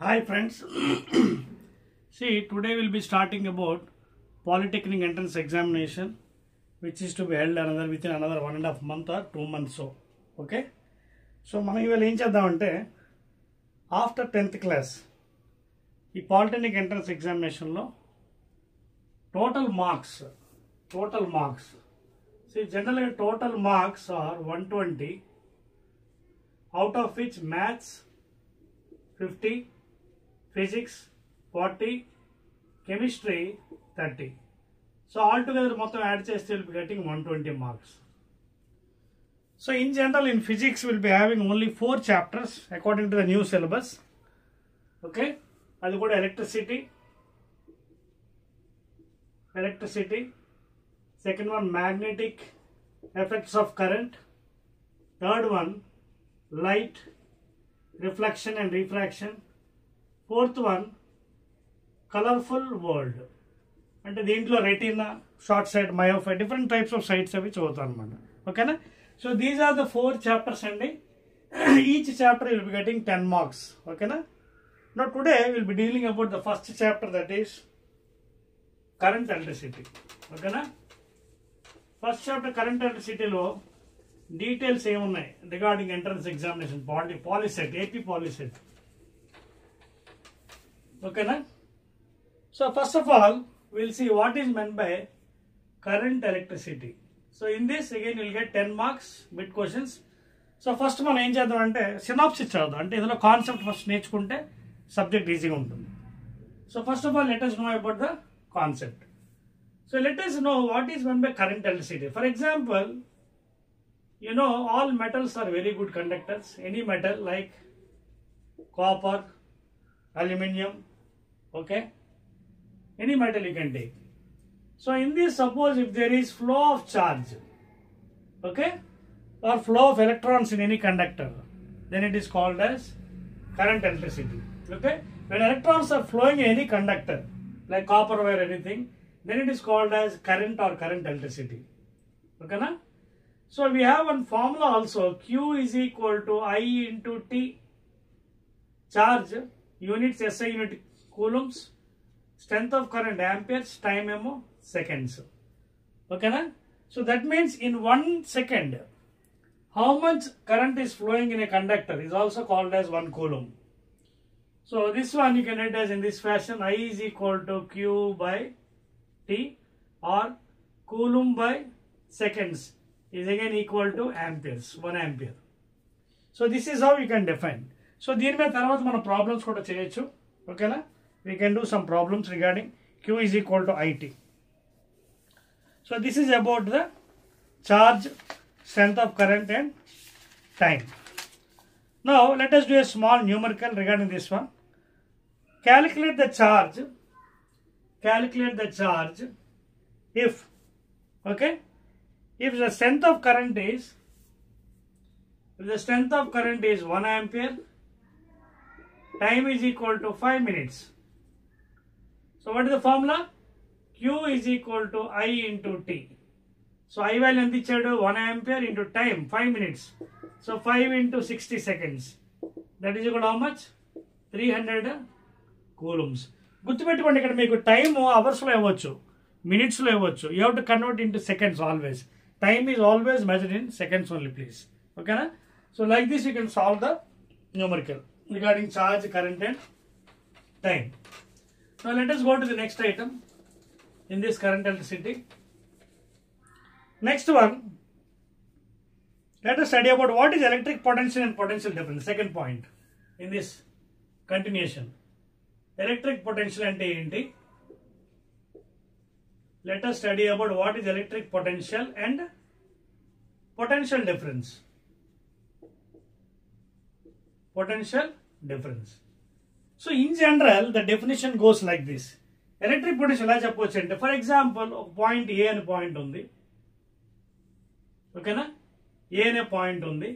Hi friends. See, today we'll be starting about Polytechnic entrance examination, which is to be held within another 1.5 months or 2 months. Okay. So మనం ఇవాళ ఏం చేద్దామంటే after 10th class ఈ polytechnic entrance ఎగ్జామినేషన్లో total marks జనరల్గా total marks are 120, out of which maths 50, physics 40, chemistry 30. So altogether మొత్తం add చేస్తే will be getting 120 marks. So in general in physics we'll be having only 4 chapters according to the new syllabus. Okay, అది కూడా electricity, second one magnetic effects of current, third one light, reflection and refraction, fourth one colorful world. అంటే దీంట్లో retina, short sight, myopia, different types of sights అవి చదువుతాం అనమాట. ఓకేనా? So these are the 4 chapters అండి. Each chapter will be getting 10 marks. ఓకేనా? Now today will be dealing about the first chapter, that is current electricity. ఓకేనా? First chapter current ఎలక్ట్రిసిటీలో details ఏమున్నాయి regarding entrance examination, Polycet, AP Polycet. ఓకేనా? So first of all we'll see what is meant by current electricity. So in this again you'll get 10 marks bit questions. So first మనం ఏం చేద్దాం అంటే synopsis చదువుదాం. అంటే ఇందులో కాన్సెప్ట్ ఫస్ట్ నేర్చుకుంటే సబ్జెక్ట్ ఈజీగా ఉంటుంది. So first of all let us know about the concept. So let us know what is meant by current electricity. For example, you know all metals are very good conductors. Any metal like copper, aluminum, okay, any metal you can take. So in this, suppose if there is flow of charge, okay, or flow of electrons in any conductor, then it is called as current electricity. Okay, when electrons are flowing in any conductor like copper wire or anything, then it is called as current or current electricity. Okay na? So we have one formula also, Q is equal to I into T. Charge units SI unit coulombs, strength of current amperes, time memo seconds. Okay na? So that means in 1 second how much current is flowing in a conductor is also called as 1 coulomb. So this one you can write as in this fashion, I is equal to Q by T, or coulomb by seconds is again equal to amperes, 1 ampere. So this is how you can define. So దీని మీద తర్వాత మనం problems కూడా చేయొచ్చు. ఓకేనా? We can do some problems regarding Q is equal to IT. So this is about the charge, strength of current and time. Now let us do a small numerical regarding this one. Calculate the charge if, okay, if the strength of current is 1 ampere, time is equal to 5 minutes. So what is the formula? Q is equal to I into T. So I value ఎంత ఇచ్చాడు? 1 ampere into time 5 minutes. So 5 into 60 seconds. That is equal to how much? 300 coulombs. గుర్తుపెట్టుకోండి, ఇక్కడ మీకు time అవర్స్లో ఇవ్వచ్చు, మినిట్స్లో ఇవ్వచ్చు. You have to convert into seconds always. Time is always measured in seconds only, please. ఓకేనా? So like this you can solve the numerical regarding charge, current and time. Now let us go to the next item in this current electricity. Next one, let us study about what is electric potential and potential difference. Second point in this continuation. Electric potential ante enti? Let us study about what is electric potential and potential difference. Potential difference. So in general the definition goes like this. Electric potential ఎలా చెప్పవచ్చు అంటే, for example ఒక point ఏ అనే point ఉంది. ఓకేనా? ఏ అనే point ఉంది.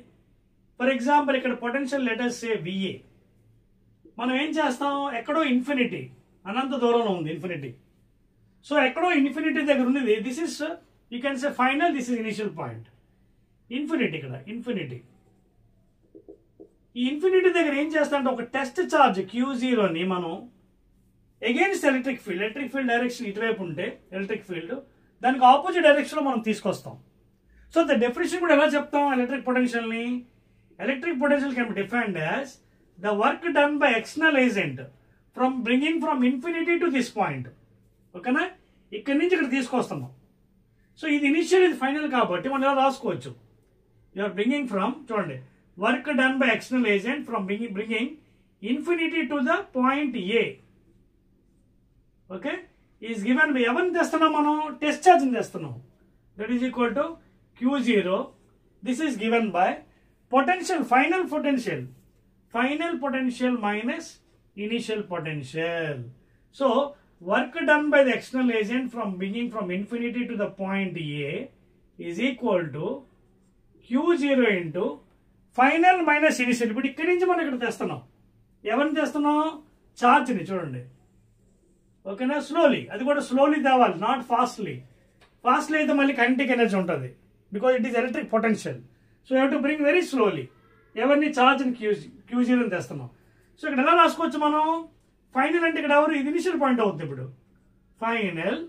For example ఇక్కడ పొటెన్షియల్ లెట్ us సే VA. మనం ఏం చేస్తాం, ఎక్కడో ఇన్ఫినిటీ, అనంత దూరంలో ఉంది ఇన్ఫినిటీ. సో ఎక్కడో ఇన్ఫినిటీ దగ్గర ఉంది. This is you can say final, this is initial point. Infinity, ఇక్కడ ఇన్ఫినిటీ. ఈ ఇన్ఫినిటీ దగ్గర ఏం చేస్తామంటే ఒక టెస్ట్ ఛార్జ్ Q0ని మనం అగైన్స్ ఎలక్ట్రిక్ ఫీల్డ్ డైరెక్షన్ ఇటువైపు ఉంటే ఎలక్ట్రిక్ ఫీల్డ్ దానికి ఆపోజిట్ డైరెక్షన్లో మనం తీసుకొస్తాం. సో ద డెఫినేషన్ కూడా ఎలా చెప్తాం ఎలక్ట్రిక్ పొటెన్షియల్ని? Electric potential can be defined as the work done by external agent from bringing from infinity to this point. ఓకేనా? ఇక్కడి నుంచి ఇక్కడ తీసుకొస్తున్నాం. సో ఇది ఇనిషియల్, ఇది ఫైనల్ కాబట్టి మనం ఎలా రాసుకోవచ్చు? యూఆర్ బ్రింగింగ్ ఫ్రమ్, చూడండి, work done by external agent from bringing infinity to the point A. Okay, is given by ఎవరిని తెస్తున్నాం మనం? టెస్ట్ ఛార్జ్ని తెస్తున్నాం. That is equal to Q0. This is given by potential, final potential minus initial potential. So work done by the external agent from bringing from infinity to the point A is equal to Q0 into final minus initial. ఇప్పుడు ఇక్కడి నుంచి మనం ఇక్కడ తెస్తున్నాం. ఎవరిని తెస్తున్నాం? ఛార్జ్ని. చూడండి, ఓకేనా? Slowly, అది కూడా స్లోలీ తేవాలి, నాట్ ఫాస్ట్లీ. ఫాస్ట్లీ అయితే మళ్ళీ కైనెటిక్ ఎనర్జీ ఉంటుంది, because it is electric potential. So you have to bring very slowly. ఎవరిని? ఛార్జ్ని Q0 తెస్తున్నాం. సో ఇక్కడ ఎలా రాసుకోవచ్చు మనం? ఫైనల్ అంటే ఇక్కడ ఎవరు? ఇది ఇనిషియల్ పాయింట్ అవుతుంది. ఇప్పుడు final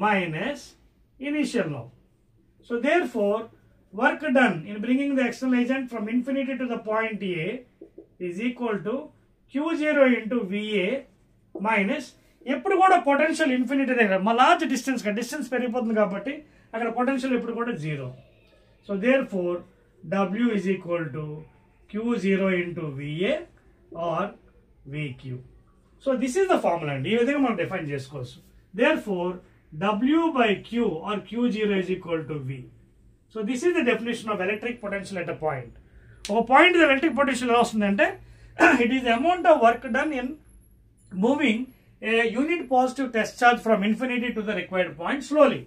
minus initial now. So therefore work done in bringing the external agent from infinity to the point A is equal to Q0 into VA minus, ఎప్పుడు కూడా పొటెన్షియల్ ఇన్ఫినిటీ దగ్గర మా large distance పెరిగిపోతుంది కాబట్టి అక్కడ potential ఎప్పుడు కూడా 0. So therefore W is equal to Q0 into VA or VQ. So this is the formula అండి. ఈ విధంగా మనం డిఫైన్ చేసుకోవచ్చు. Therefore W by Q or Q0 is equal to V. So this is the definition of electric potential at a point. ఒక point electric potential ఎలా వస్తుందంటే it is the amount of work done in moving a unit positive test charge from infinity to the required point slowly.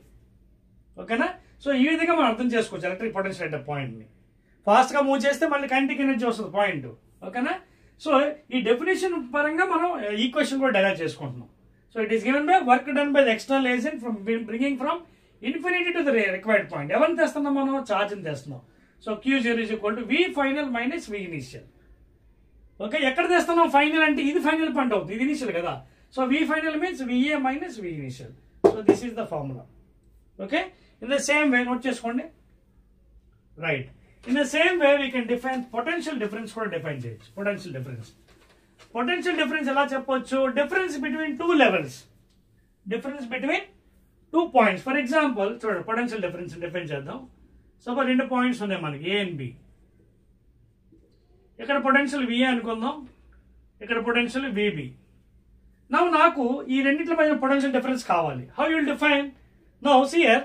ఓకేనా? So ఈ విధంగా మనం అర్థం చేసుకోవచ్చు electric potential at అ పాయింట్ని. ఫాస్ట్గా మూవ్ చేస్తే మళ్ళీ కైనెటిక్ ఎనర్జీ వస్తుంది పాయింట్. ఓకేనా? సో ఈ డెఫినేషన్ పరంగా మనం ఈక్వేషన్ కూడా డెరైవ్ చేసుకుంటున్నాం. So it is given by work done by the external agent from bringing from infinity to the required point. ఎవరిని తెస్తున్నాం మనం? ఛార్జ్ని తెస్తున్నాం. So Q0 is equal to V final minus V initial. Okay, ఎక్కడ తెస్తున్నాం? Final అంటే ఇది final point అవుతుంది, ఇది ఇనిషియల్ కదా. So V final means VA minus V initial. So this is the formula. Okay, in the same way note చేసుకోండి. Right, in the same way we can define potential difference కూడా define చేయొచ్చు. potential difference ఎలా చెప్పొచ్చు? difference between two levels, difference between two points. for example చూడండి, potential difference define చేద్దాం. Suppose రెండు points ఉన్నాయి మనకి A and B. ఇక్కడ పొటెన్షియల్ VA అనుకుందాం, ఇక్కడ పొటెన్షియల్ VB. నాకు ఈ రెండింటి మధ్య పొటెన్షియల్ డిఫరెన్స్ కావాలి. how you will define? now see here,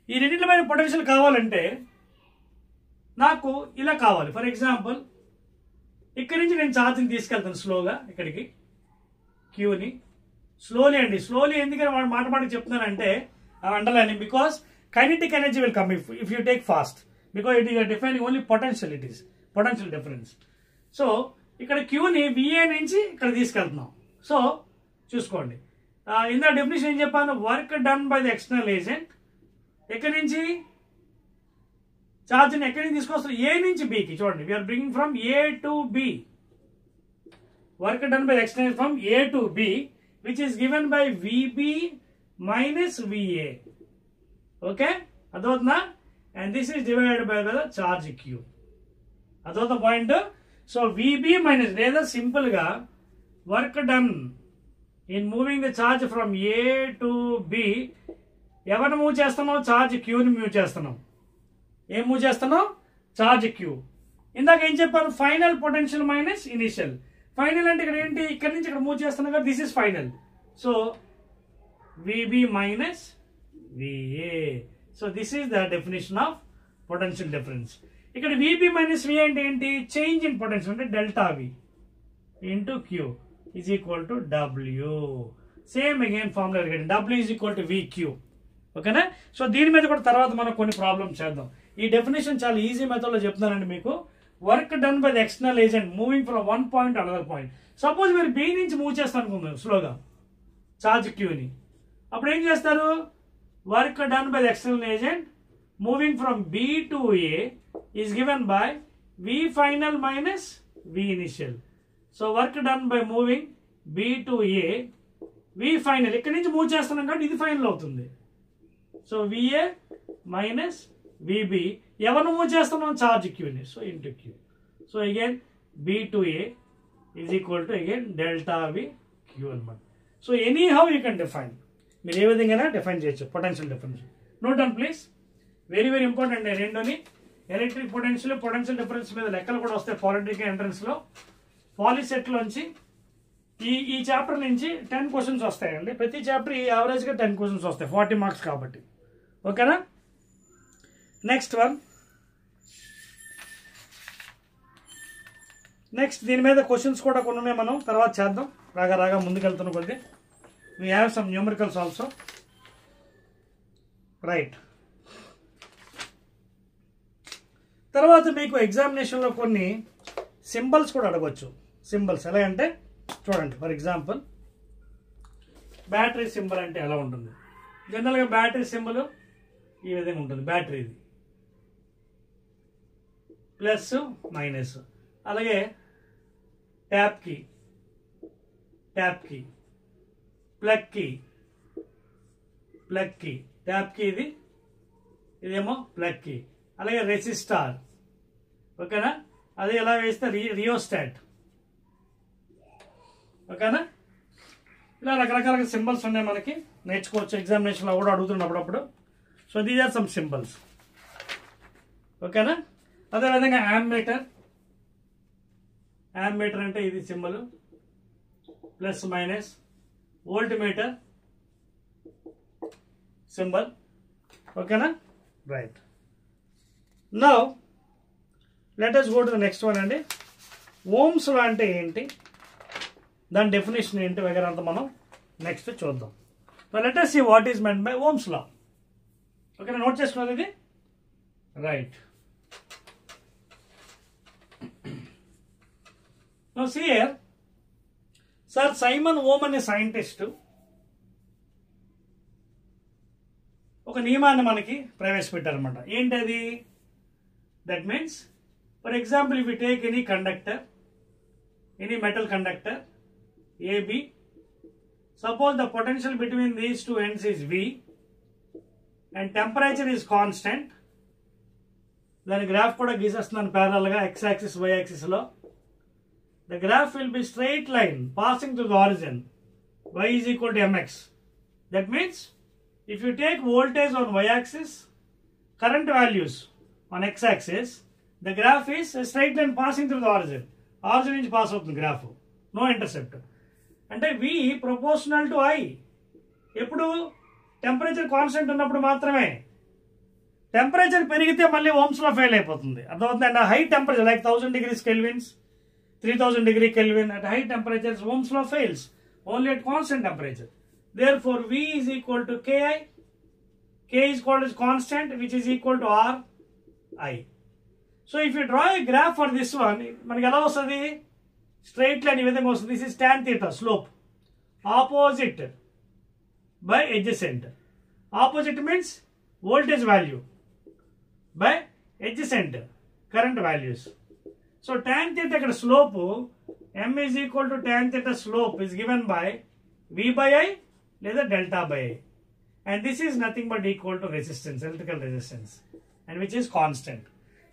ఈ రెండింటి మధ్య పొటెన్షియల్ కావాలంటే నాకు ఇలా కావాలి. ఫర్ ఎగ్జాంపుల్ ఇక్కడి నుంచి నేను ఛార్జ్ని తీసుకెళ్తాను స్లోగా ఇక్కడికి, క్యూని స్లోలీ అండి. స్లోలీ ఎందుకని మాట చెప్తున్నానంటే underlining, because kinetic energy will come if you take fast, because it is defining only potential, it is potential difference. So ఇక్కడ క్యూని VA నుంచి ఇక్కడ తీసుకెళ్తున్నాం. సో చూసుకోండి, ఇందా డెఫినేషన్ ఏం చెప్పాను? Work done by the external agent. ఎక్కడి నుంచి? ఛార్జ్ని ఎక్కడి నుంచి తీసుకొస్తారు? A నుంచి Bకి. చూడండి, we're bringing from A to B. Work done by external from A to B, which is given by VB minus VA. Okay, అదవుతుందా? And this is divided by the charge Q. అదవుతా point. So VB minus, లేదా simple గా work done in moving the charge from A to B. ఎవరిని move చేస్తున్నాం? Charge Qని move చేస్తున్నాం. ఏం move చేస్తున్నాం? Charge Q. ఇందాక ఏం చెప్పాను? Final potential minus initial. Final అంటే ఇక్కడ ఏంటి? ఇక్కడ నుంచి ఇక్కడ మూవ్ చేస్తున్నాం కదా, this is final. So VB minus VA. So this is the definition of potential difference. ఇక్కడ VB మైనస్ VA అంటే ఏంటి? చేంజ్ ఇన్ పొటెన్షియల్, అంటే delta V into Q is equal to W. Same again formula W is equal to VQ. ఓకేనా? So దీని మీద కూడా తర్వాత మనం కొన్ని ప్రాబ్లమ్స్ చేద్దాం. ఈ డెఫినేషన్ చాలా ఈజీ మెథడ్ లో చెప్తున్నానండి మీకు. Work done by the external agent moving from one point another point. Suppose మీరు B నుంచి మూవ్ చేస్తాను అనుకుందాం స్లోగా ఛార్జ్ Qని. అప్పుడు ఏం చేస్తారు? Work done by the external agent moving from B to A is given by V final minus V initial. So work done by moving B to A. V final ఇక్కడ నుంచి move చేస్తున్నాం కాబట్టి ఇది final అవుతుంది. So VA minus VB ఎవరిని move చేస్తున్నాం charge Qని. So into Q. So again B to A is equal to again delta V Q అనమాట. So anyhow you can define, మీరు ఏ విధంగా డిఫైన్ చేయొచ్చు potential difference. Note down please, very very important. రెండోని electric potential, potential difference మీద లెక్కలు కూడా వస్తాయి పాలిటెక్నిక్ ఎంట్రన్స్లో. పాలిసెట్లోంచి ఈ చాప్టర్ నుంచి 10 క్వశ్చన్స్ వస్తాయండి. ప్రతి చాప్టర్ యావరేజ్గా 10 క్వశ్చన్స్ వస్తాయి, 40 మార్క్స్ కాబట్టి. ఓకేనా? నెక్స్ట్ వన్, నెక్స్ట్ దీని మీద క్వశ్చన్స్ కూడా కొన్ని ఉన్నాయి, మనం తర్వాత చేద్దాం. రాగా ముందుకెళ్తున్న కొద్ది we have some numericals also. Right, తర్వాత మీకు ఎగ్జామినేషన్లో కొన్ని సింబల్స్ కూడా అడగవచ్చు. సింబల్స్ ఎలా అంటే చూడండి, ఫర్ ఎగ్జాంపుల్ బ్యాటరీ సింబల్ అంటే ఎలా ఉంటుంది. జనరల్గా బ్యాటరీ సింబల్ ఈ విధంగా ఉంటుంది. బ్యాటరీది ప్లస్ మైనస్. అలాగే tap key, plug key, tap key ఇదేమో ప్లగ్ కీ. అలాగే రెసిస్టార్, ఓకేనా? అది ఎలా వేస్తే రియోస్టాట్, ఓకేనా? ఇలా రకరకాల సింబల్స్ ఉన్నాయి, మనకి నేర్చుకోవచ్చు. ఎగ్జామినేషన్లో కూడా అడుగుతున్నప్పుడు. So these are some symbols, ఓకేనా? అదేవిధంగా యామ్మీటర్ అంటే ఇది symbol, plus minus. Volt meter symbol, ఓకేనా? Right, now let us go to the next one అండి. ఓమ్స్ లా అంటే ఏంటి, దాని డెఫినేషన్ ఏంటి వగైరా అంతా మనం నెక్స్ట్ చూద్దాం. Let us see what is meant by Ohm's law. ఓకేనా? నోట్ చేసుకున్నది ఇది. Right, now see here, sir Simon Ohm అనే సైంటిస్ట్ ఒక నియమాన్ని మనకి ప్రవేశపెట్టారనమాట. ఏంటది? That means for example if you take any conductor, any metal conductor AB, suppose the potential between these two ends is V and temperature is constant. దాని graph కూడా గీసేస్తున్నాను parallel గా, x axis y axis లో. The graph will be straight line passing through the origin. Y is equal to mx. That means if you take voltage on y axis, current values on x axis, the graph is a straight line passing through the origin. Origin నుంచి pass అవుతుంది graph, no intercept. అంటే V proportional to I. ఎప్పుడు temperature constant ఉన్నప్పుడు మాత్రమే. Temperature పెరిగితే మళ్ళీ Ohm's లో fail అయిపోతుంది. అర్థమవుతుంది అండి? High temperature like 1000 degrees Kelvins, 3000 degree Kelvin, at high temperatures Ohm's law fails only at constant temperature. Therefore V is equal to Ki. K is called as constant, which is equal to Ri. So if you draw a graph for this one, మనకి ఎలా వస్తుంది? Straight line ఈ విధంగా వస్తుంది. This is tan theta slope, opposite by adjacent. Opposite means voltage value by adjacent current values. So tan theta ఇక్కడ slope m is equal to tan theta slope is given by V by I లేదా delta by I, and this is nothing but equal to resistance, electrical resistance, and which is constant.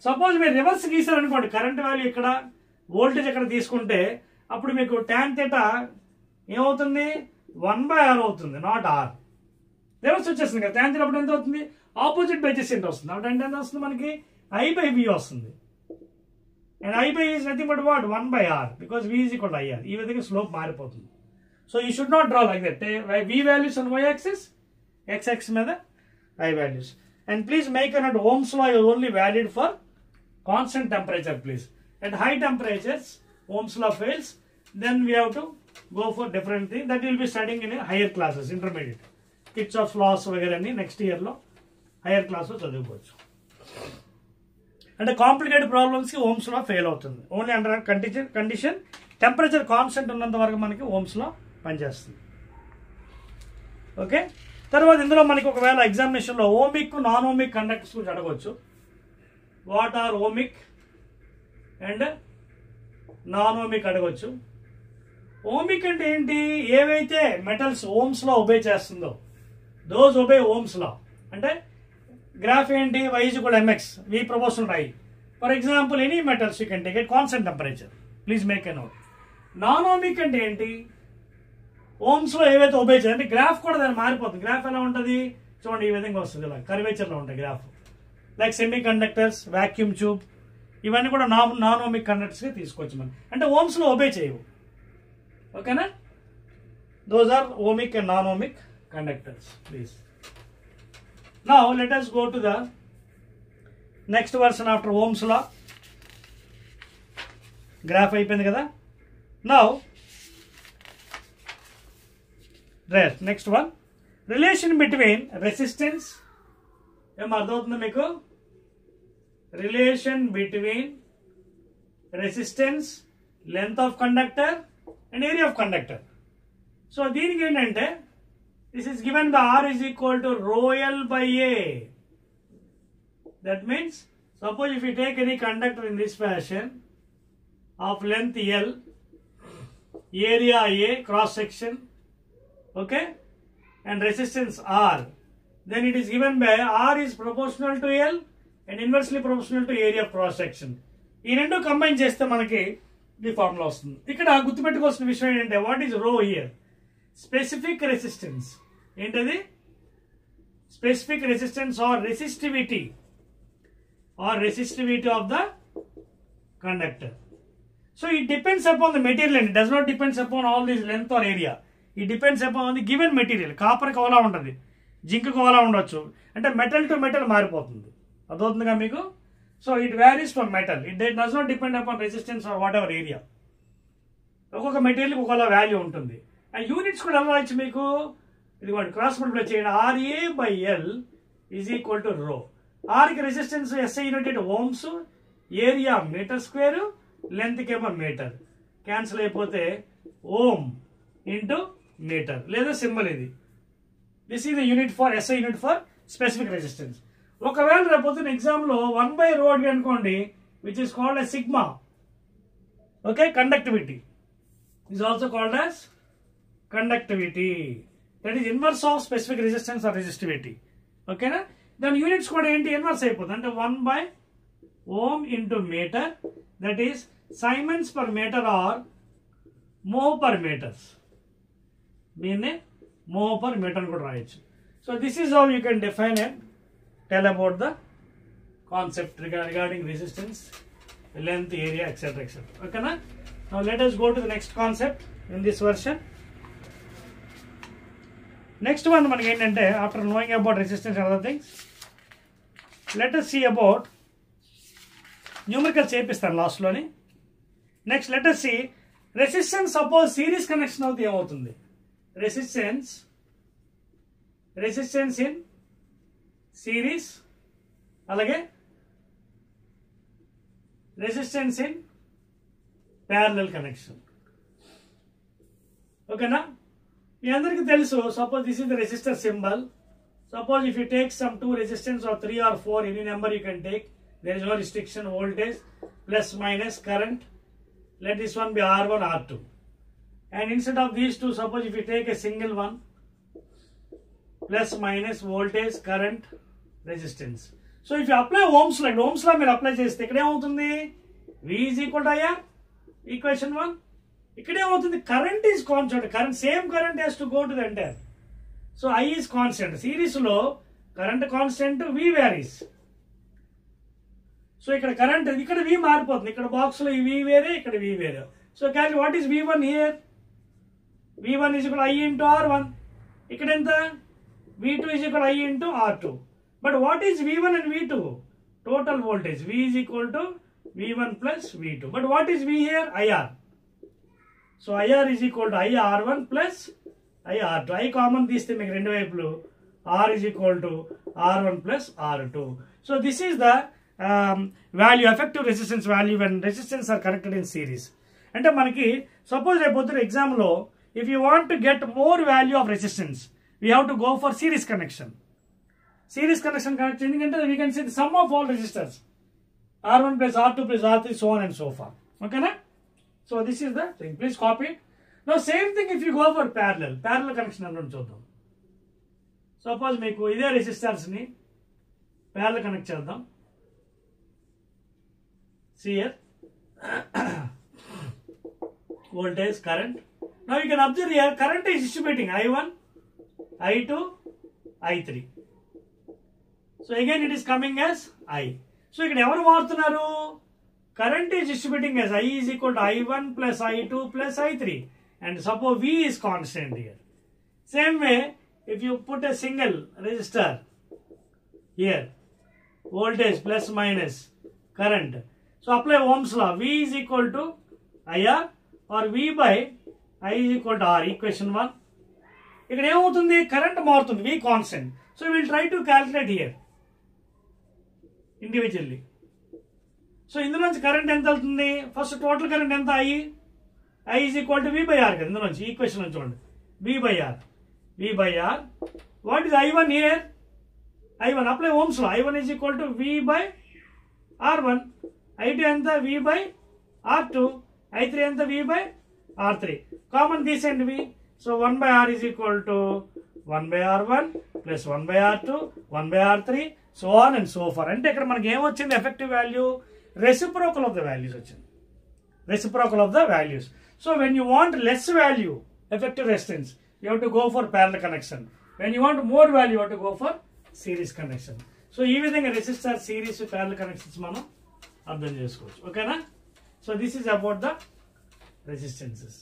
Suppose మీరు reverse గీసారు అనుకోండి, current value ఇక్కడ, voltage ఇక్కడ తీసుకుంటే అప్పుడు మీకు tan theta ఏమవుతుంది? 1/R అవుతుంది, నాట్ R. రివర్స్ వచ్చేస్తుంది కదా. tan theta అప్పుడు ఎంత అవుతుంది? ఆపోజిట్ బై adjacent వస్తుంది. అప్పుడు అంటే ఎంత వస్తుంది మనకి? I by V వస్తుంది. And I by is nothing but what? 1/R, because V is equal to IR. ఈ విధంగా స్లోప్ మారిపోతుంది. So you should not draw like that. V values on y axis, x axis మీద I values. And please make a note, Ohm's law is only valid for constant temperature, please. At high temperatures, Ohm's law fails. Then we have to go for different thing that we will be studying in higher classes, intermediate. Kirchhoff's laws వగైరా అన్ని next year లో hire class లో చదువుకోవచ్చు. అంటే complicated problems కి Ohm's లా fail అవుతుంది. Only under condition temperature constant ఉన్నంత వరకు మనకి ఓమ్స్ లా పనిచేస్తుంది. ఓకే, తర్వాత ఇందులో మనకి ఒకవేళ ఎగ్జామినేషన్ లో ఓమిక్ నాన్ ఓమిక్ కండక్టర్స్ గురించి అడగవచ్చు. What are ohmic and non ohmic అడగొచ్చు. ఓమిక్ అంటే ఏంటి? ఏవైతే మెటల్స్ ఓమ్స్ లా ఒబే చేస్తుందో దోస్ ఒబే ఓమ్స్ లా. అంటే గ్రాఫ్ ఏంటి? y = mx, v proportional to I. For example any metals you can take at constant temperature. Please make a note. Non ohmic అంటే ఏంటి? Ohm's లో ఏవైతే obey చేయాలి అంటే graph కూడా దాన్ని మారిపోతుంది. గ్రాఫ్ ఎలా ఉంటుంది చూడండి, ఈ విధంగా వస్తుంది, ఇలా కర్వేచర్ లో ఉంటాయి graph. Like semi conductors, vacuum tube, ఇవన్నీ కూడా నాన్ ఓమిక్ కండక్టర్స్ గా తీసుకోవచ్చు మనం. అంటే ఓమ్స్ లో ఒబే చేయవు. ఓకేనా? Those are ohmic and non ohmic conductors. Please now let us go to the next version after Ohm's law. Graph అయిపోయింది కదా. Now next one, relation between resistance. ఏం అర్థమవుతుందో మీకు? Relation between resistance, length of conductor and area of conductor. So దీనికి ఏంటంటే this is given by R is equal to rho L by A. That means suppose if you take any conductor in this fashion of length L, area A, cross section, okay, and resistance R, then it is given by R is proportional to L and inversely proportional to area of cross section. ఈ రెండు combine చేస్తే మనకి ఈ formula వస్తుంది. ఇక్కడ గుర్తుపెట్టుకోవాల్సిన విషయం ఏంటంటే what is rho here? Specific resistance. ఏంటది? Specific resistance or resistivity of the conductor. So it depends upon the material and does not depends upon all this length or area. It depends upon the given material. కాపర్కి ఒకలా ఉంటుంది, జింక్కి ఒకలా ఉండొచ్చు. అంటే metal to metal మారిపోతుంది. అదవుతుందిగా మీకు? So it varies from metal. It does not depend upon resistance or whatever area. ఒక్కొక్క మెటీరియల్కి ఒకలా వాల్యూ ఉంటుంది. అండ్ యూనిట్స్ కూడా ఎలా రాయొచ్చు మీకు? ఇది క్రాస్ మల్టిప్లై చేయండి. RA by L is equal to rho. ఆర్కి resistance SI unit ohms, area metre square, లెంత్కి ఏమో మీటర్. క్యాన్సిల్ అయిపోతే ఓమ్ ఇంటూ మీటర్, లేదా సింబల్ ఇది. This is the unit for SI unit for specific resistance. ఒకవేళ రేపు ఎగ్జామ్లో 1/ρ అనుకోండి, which is called as sigma. Okay, conductivity is also called as conductivity. That is inverse of specific resistance or resistivity. Okay na? Then units code enti inverse అయిపోతుంది. అంటే 1/ohm into meter, that is Siemens per meter or mho per meters. దీన్ని mho per meter కూడా రాయొచ్చు. So this is how you can define and tell about the concept regarding resistance, length, area, etc. Okay na? Now let us go to the next concept in this version. Next one మనకి ఏంటంటే after knowing about resistance and other things, let us see about numerical చేపిస్తాను last లోని. Next let us see resistance. Suppose series connection అవుతే ఏమవుతుంది? Resistance in series, అలాగే resistance in parallel connection. ఓకేనా? మీ అందరికీ తెలుసు, suppose this is the resistor symbol. Suppose if you take some 2 resistance or 3 or 4, any number you can take. There is no restriction. Voltage plus minus current. Let this one be R1, R2. And instead of these two, suppose if you take a single one, plus minus voltage, current, resistance. So if you apply Ohm's law, మీరు apply చేస్తే ఇక్కడ ఏమవుతుంది? V is equal to IR. Equation 1. ఇక్కడ ఏమవుతుంది? Current is constant. Current same current has to go to the entire. So I is constant. Series లో current constant, V varies. So ఇక్కడ current, ఇక్కడ V మారిపోతుంది. ఇక్కడ బాక్స్ లో V వేరే, ఇక్కడ V వేరే. So can what is V1 here? V1 is equal to I into R1. ఇక్కడ ఎంత? V2 is equal to I into R2. But what is V1 and V2? Total voltage. V is equal to V1 plus V2. But what is V here? IR. So IR is equal to IR1 plus IR2. I common తీస్తే మీకు రెండు వైపులు R is equal to R1 plus R2. So this is the value, effective resistance value when resistance are connected in series. అంటే మనకి suppose రేపు exam లో if you want to get more value of resistance, we have to go for series connection. Series connection ఎందుకంటే we can see the sum of all resistors. R1 plus R2 plus R3, so on and so forth. Okay, na? So this is the thing. Please copy it. Now same thing if you go for parallel connection and చూద్దాం. Suppose మీకు ఇదే resistors ని parallel connect చేద్దాం. See here. Voltage, current. Now you can observe here current is distributing I1, I2, I3. So again it is coming as I. So ఇక్కడ ఎవరు మారుతున్నారు? Current is distributing as I is equal to I1 plus I2 plus I3. And suppose V is constant here. Same way, if you put a single resistor here, voltage plus minus current. So apply Ohm's law. V is equal to IR or V by I is equal to R. Equation 1. ఇక్కడ ఏమవుతుంది? Current మారుతుంది, V constant. So we will try to calculate here individually. So ఇందులో నుంచి current ఎంత వెళ్తుంది? First total current ఎంత? I is equal to V by R. ఇందులో నుంచి ఈక్వేషన్ నుంచి చూడండి, V by R. V by R. What is I1 here? I1 apply Ohm's law. I1 is equal to V by R1. I2 ఎంత? V by R2. I3 ఎంత? V by R3. Common this and V. So 1 by R is equal to 1 by R1 plus 1 by R2, 1 by R3, so on and so forth. అంటే ఇక్కడ మనకి ఏమొచ్చింది? Effective value reciprocal of the values వచ్చింది. Reciprocal of the values. So when you want less value, effective resistance, you have to go for parallel connection. When you want more value, you have to go for series connection. So ఈ విధంగా resistor series parallel connections మనం అర్థం చేసుకోవచ్చు. ఓకేనా? So this is about the resistances.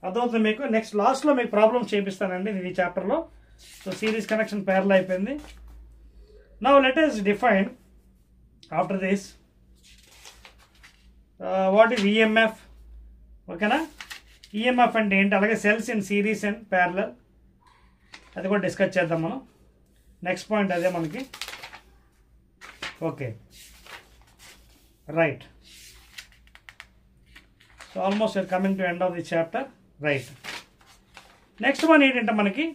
అదవుతుంది మీకు. Next లాస్ట్లో మీకు problems చేపిస్తానండి ఈ చాప్టర్లో. సో సిరీస్ కనెక్షన్ ప్యారలల్ అయిపోయింది. Now let us define after this what is EMF. ఓకేనా? EMF అంటే ఏంటి, అలాగే cells in series and parallel, అది కూడా డిస్కస్ చేద్దాం మనం. నెక్స్ట్ పాయింట్ అదే మనకి. Okay, right. So almost you're coming to end of the chapter. Right. Next one ఏంటంటే మనకి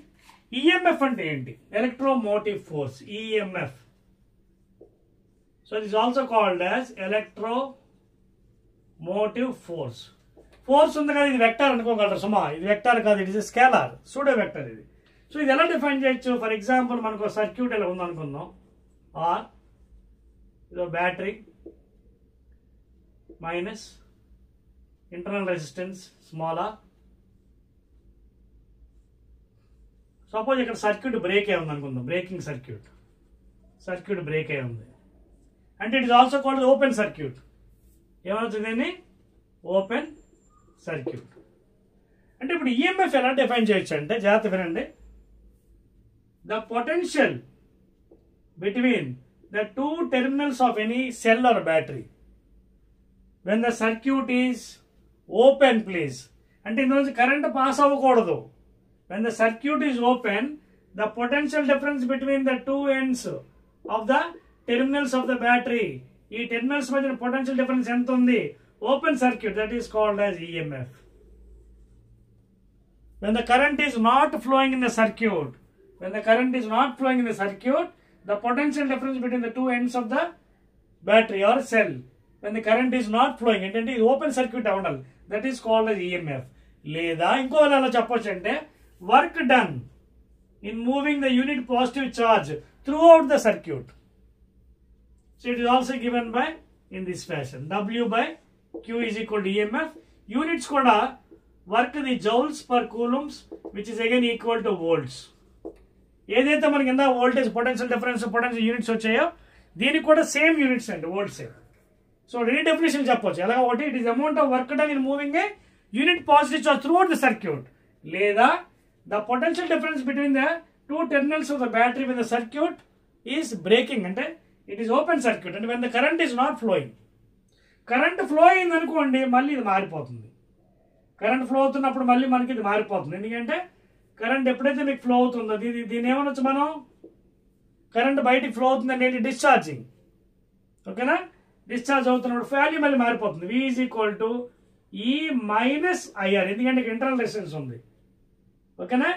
ఈఎంఎఫ్ అంటే ఏంటి? Electromotive force, EMF. So it is also called as electromotive force. Force ఉంది కదా, ఇది వెక్టార్ అనుకోగలరు సుమా. ఇది వెక్టార్ కాదు, it is scalar, pseudo vector ఇది. సో ఇది ఎలా డిఫైన్ చేయొచ్చు? ఫర్ ఎగ్జాంపుల్ మనకు సర్క్యూట్ ఎలా ఉందనుకుందాం. ఆర్ ఇదో battery minus internal resistance small R. Suppose ఇక్కడ సర్క్యూట్ బ్రేక్ అయి ఉంది అనుకుందాం, బ్రేకింగ్ సర్క్యూట్ బ్రేక్ అయి ఉంది అంటే it is also called open circuit. ఏమవుతుంది? Open circuit. అంటే ఇప్పుడు ఈఎంఎఫ్ ఎలా డిఫైన్ చేయొచ్చు అంటే, జాగ్రత్త వినండి. The potential between the two terminals of any cell or battery when the circuit is open, please. అంటే ఇందులో నుంచి కరెంట్ పాస్ అవ్వకూడదు. When the circuit is open, the potential difference between the two ends of the terminals of the battery, ee terminals madhya potential difference enta undi? Open circuit, that is called as EMF. When the current is not flowing in the circuit, the potential difference between the two ends of the battery or cell, when the current is not flowing, entante open circuit avunali, that is called as EMF. Leda inko ala cheppochu ante work done in moving the unit positive charge throughout the circuit. So it is also given by in this fashion. W by Q is equal to EMF. Units kuda work the joules per coulombs, which is again equal to volts. ఏదైతే మనకి ఇందా voltage potential difference potential units వచ్చాయో దీనికి కూడా same units అండి, volts. So రీడెఫినిషన్ చెప్పొచ్చు ఎలా ఒకటి, it is amount of work done in moving a unit positive charge throughout the circuit, లేదా the potential difference between the two terminals of the battery when the circuit is breaking, ante it is open circuit, and when the current is not flowing. Current flow అయింది అనుకోండి, మళ్ళీ ఇది మారిపోతుంది. Current flow అవుతున్నప్పుడు మళ్ళీ మనకి ఇది మారిపోతుంది. ఎందుకంటే కరెంట్ ఎప్పుడైతే మీకు ఫ్లో అవుతుందో దీని ఏమనొచ్చు మనం, కరెంట్ బయటికి ఫ్లో అవుతుందంటే ఏంటి? డిశ్చార్జింగ్. ఓకేనా? డిశ్చార్జ్ అవుతున్నప్పుడు వాల్యూ మళ్ళీ మారిపోతుంది. V is equal to E minus IR, ఎందుకంటే ఇంటర్నల్ రెసిస్టెన్స్ ఉంది. ఓకేనా?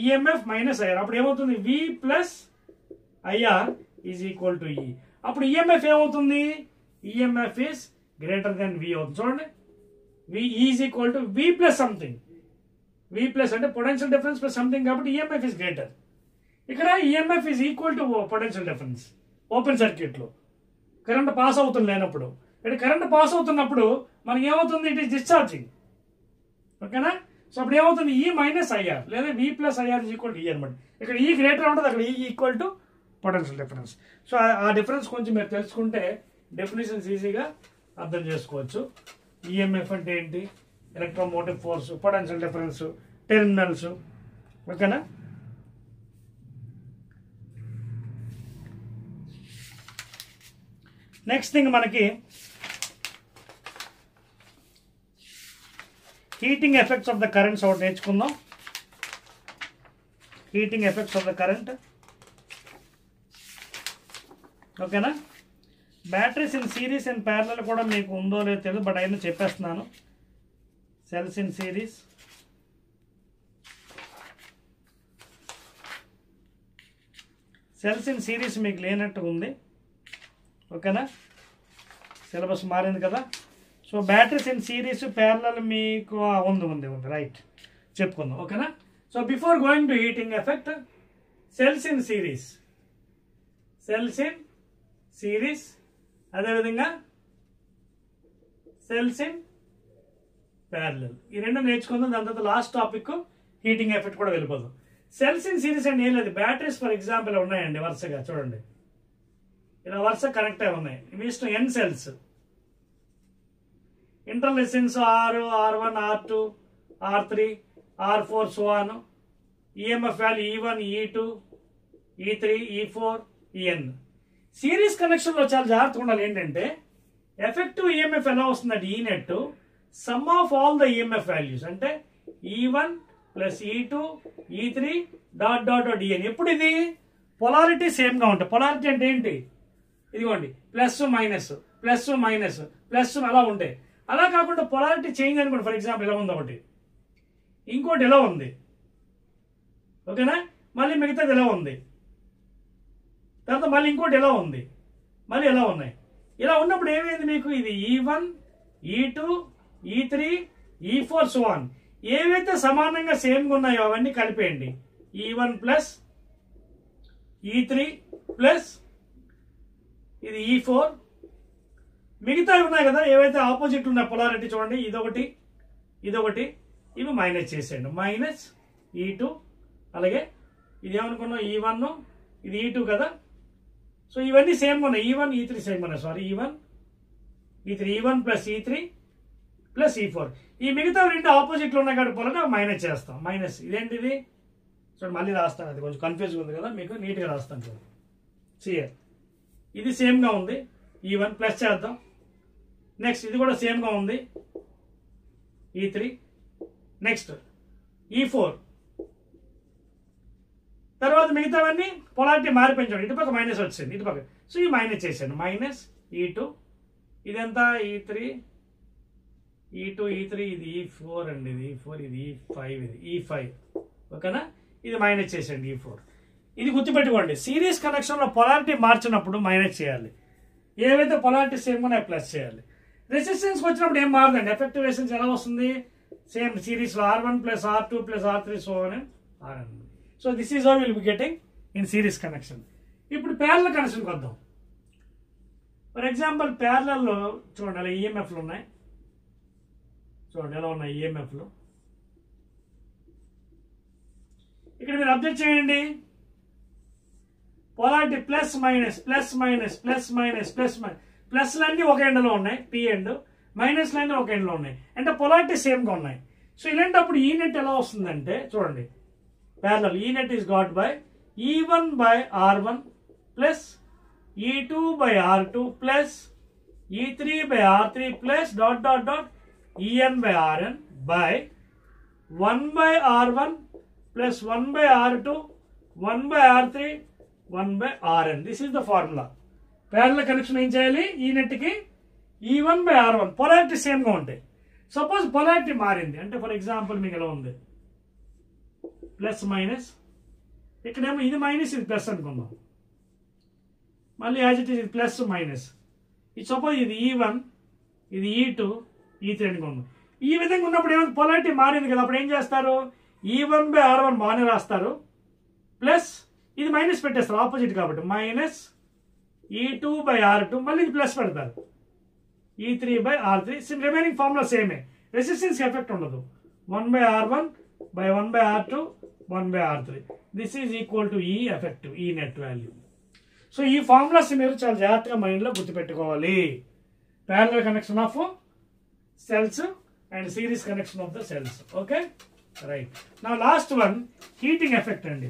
ఈఎంఎఫ్ మైనస్ ఐఆర్, అప్పుడు ఏమవుతుంది? V plus IR is equal to E. అప్పుడు ఈఎంఎఫ్ ఏమవుతుంది? EMF is greater than V అవుతుంది. చూడండి, V is equal to V plus something. V plus అంటే పొటెన్షియల్ డిఫరెన్స్ ప్లస్ సంథింగ్ కాబట్టి ఈఎంఎఫ్ ఈస్ గ్రేటర్. ఇక్కడ EMF is equal to potential difference open సర్క్యూట్లో current pass అవుతుంది లేనప్పుడు. ఇక్కడ కరెంట్ పాస్ అవుతున్నప్పుడు మనకి ఏమవుతుంది, ఇట్ ఈస్ డిశ్చార్జింగ్. ఓకేనా? సో అప్పుడు ఏమవుతుంది, ఈ మైనస్ ఐఆర్ లేదా V plus IR is equal to E అనమాట. ఇక్కడ ఈ గ్రేటర్ ఉంటుంది, అక్కడ E equal to potential difference. So ఆ డిఫరెన్స్ కొంచెం మీరు తెలుసుకుంటే డెఫినేషన్స్ ఈజీగా అర్థం చేసుకోవచ్చు. ఈఎంఎఫ్ అంటే ఏంటి, electromotive force, potential difference, terminals. ఓకేనా? నెక్స్ట్ థింగ్ మనకి heating effects of the currents ఒకటి నేర్చుకుందాం. Heating effects of the current. ఓకేనా? Batteries in series and parallel కూడా మీకు ఉందో లేదో తెలియదు, బట్ అయినా చెప్పేస్తున్నాను. Cells in series, cells in series మీకు లేనట్టు ఉంది. ఓకేనా? సిలబస్ మారింది కదా. So batteries in series parallel మీకు ఉంది రైట్, చెప్పుకుందాం. ఓకేనా? So before going to heating effect, cells in series, cells in series, అదేవిధంగా సెల్స్ ఇన్ ప్యారలల్, ఈ రెండు నేర్చుకుందాం. దాని తర్వాత లాస్ట్ టాపిక్ హీటింగ్ ఎఫెక్ట్ కూడా వెళ్ళిపోదాం. సెల్స్ ఇన్ సిరీస్ అంటే ఏం లేదు, బ్యాటరీస్ ఫర్ ఎగ్జాంపుల్ ఉన్నాయండి వరుసగా. చూడండి, ఇలా వరుస కనెక్ట్ అయి ఉన్నాయి. మీ ఇష్టం N cells. Internal resistance R1, R2, R3, R4 so on. EMF value E1, E2, E3, E4, En. Series కనెక్షన్లో చాలా జాగ్రత్తగా ఉండాలి. ఏంటంటే ఎఫెక్టివ్ ఈఎంఎఫ్ ఎలా వస్తుందంటే ఈ net sum of all the EMF values, అంటే E1 plus E2, E3 dot dot dot En. ఎప్పుడు ఇది పొలారిటీ సేమ్గా ఉంటాయి. పొలారిటీ అంటే ఏంటి, ఇదిగోండి plus minus plus minus plus అలా ఉంటాయి. అలా కాకుండా పొలారిటీ చేంజ్ అనుకోండి. ఫర్ ఎగ్జాంపుల్ ఇలా ఉంది ఒకటి, ఇంకోటి ఎలా ఉంది. ఓకేనా? మళ్ళీ మిగతాది ఎలా ఉంది, తర్వాత మళ్ళీ ఇంకోటి ఎలా ఉంది, మళ్ళీ ఎలా ఉన్నాయి. ఇలా ఉన్నప్పుడు ఏమైంది మీకు, ఇది E1, E2, E3, E4 so on. ఏవైతే సమానంగా సేమ్గా ఉన్నాయో అవన్నీ కలిపేయండి. E1 ప్లస్ E3 ప్లస్ ఇది E4, మిగతా ఉన్నాయి కదా ఏవైతే ఆపోజిట్ ఉన్నాయి పొలారిటీ, చూడండి ఇదొకటి ఇదొకటి, ఇవి మైనస్ చేసేయండి. మైనస్ E2, అలాగే ఇది ఏమనుకున్నాం E1, ఇది E2 కదా. సో ఇవన్నీ సేమ్గా ఉన్నాయి. E1, E3 సేమ్ ఉన్నాయి. Sorry, E1, E3, E1 plus E3 plus E4. ఈ మిగతా రెండు ఆపోజిట్లు ఉన్నాయి కాబట్టి పొలారిటీ మైనస్ చేస్తాం. మైనస్ ఇదేంటిది చూడండి, మళ్ళీ రాస్తాను, అది కొంచెం కన్ఫ్యూజ్గా ఉంది కదా, మీకు నీట్గా రాస్తాను చూడండి. సియర్ ఇది సేమ్గా ఉంది, E1 ప్లస్ చేద్దాం. నెక్స్ట్ ఇది కూడా సేమ్గా ఉంది, E3. Next E4. తర్వాత మిగతావన్నీ పొలారిటీ మారిపోయింది చూడండి, ఇటుపక్క మైనస్ వచ్చింది ఇటుపక్క. సో ఈ మైనస్ చేశాను. మైనస్ E2, ఇదంతా E3, E2, E3, ఇది E4 అండి, ఇది E4, ఇది E5, ఇది E5. ఓకేనా? ఇది మైనస్ చేసేయండి E4. ఇది గుర్తుపెట్టుకోండి, సిరీస్ కనెక్షన్లో పొలారిటీ మార్చినప్పుడు మైనస్ చేయాలి, ఏవైతే పొలారిటీ సేమ్ ఉన్నాయో ప్లస్ చేయాలి. రెసిస్టెన్స్కి వచ్చినప్పుడు ఏం మారదండి, ఎఫెక్టివ్ రెసిస్టెన్స్ ఎలా వస్తుంది, సేమ్ సిరీస్లో R1 plus R2 plus R3 so on Rn. So this is how will be getting in series connection. ఇప్పుడు ప్యారలల్ కనెక్షన్కి వద్దాం. ఫర్ ఎగ్జాంపుల్ ప్యారలల్లో చూడండి అలా ఈఎంఎఫ్లు ఉన్నాయి. చూడండి ఎలా ఉన్నాయి ఈఎంఎఫ్లు. ఇక్కడ మీరు అబ్జర్వ్ చేయండి, polarity plus minus plus minus plus minus plus minus, ప్లస్లన్నీ ఒక ఎండ్లో ఉన్నాయి పి ఎండ్, మైనస్లన్నీ ఒక ఎండ్లో ఉన్నాయి, అంటే పొలారిటీ సేమ్గా ఉన్నాయి. సో ఇలాంటప్పుడు ఈ నెట్ ఎలా వస్తుందంటే చూడండి, ప్యారలల్ ఈ net is got by E1 by R1 plus E2 by R2 plus E3 by R3 plus dot dot dot En by Rn by 1 by R1 plus 1 by R2 1 by R3 1 by Rn. This is the formula. Parallel connection ఏం చేయాలి, ఈ నెట్కి E1 by R1 polarity సేమ్గా ఉంటాయి. Suppose polarity మారింది అంటే for example మీకు ఎలా ఉంది, plus minus, ఇక్కడేమో ఇది మైనస్ ఇది ప్లస్ అనుకుందాం, మళ్ళీ యాజ్ ఇట్ ఈస్ ఇది ప్లస్ మైనస్, సపోజ్ ఇది E1, ఇది E2, E3 అనుకోండి. ఈ విధంగా ఉన్నప్పుడు ఏమైనా పొలారిటీ మారింది కదా, అప్పుడు ఏం చేస్తారు, E1/R1 బాగానే రాస్తారు, ప్లస్ ఇది మైనస్ పెట్టేస్తారు ఆపోజిట్ కాబట్టి, మైనస్ E2/R2, మళ్ళీ ఇది ప్లస్ పెడతారు, E3/R3. రిమైనింగ్ ఫార్ములా సేమే, రెసిస్టెన్స్ ఎఫెక్ట్ ఉండదు. 1/R1/1/R2 1/R3. This is equal to ఈ ఎఫెక్టివ్, ఈ నెట్ వాల్యూ. సో ఈ ఫార్ములాస్ మీరు చాలా జాగ్రత్తగా మైండ్లో గుర్తుపెట్టుకోవాలి. Parallel connection of cells and series connection of the cells. Okay, right. నా లాస్ట్ వన్ హీటింగ్ ఎఫెక్ట్ అండి.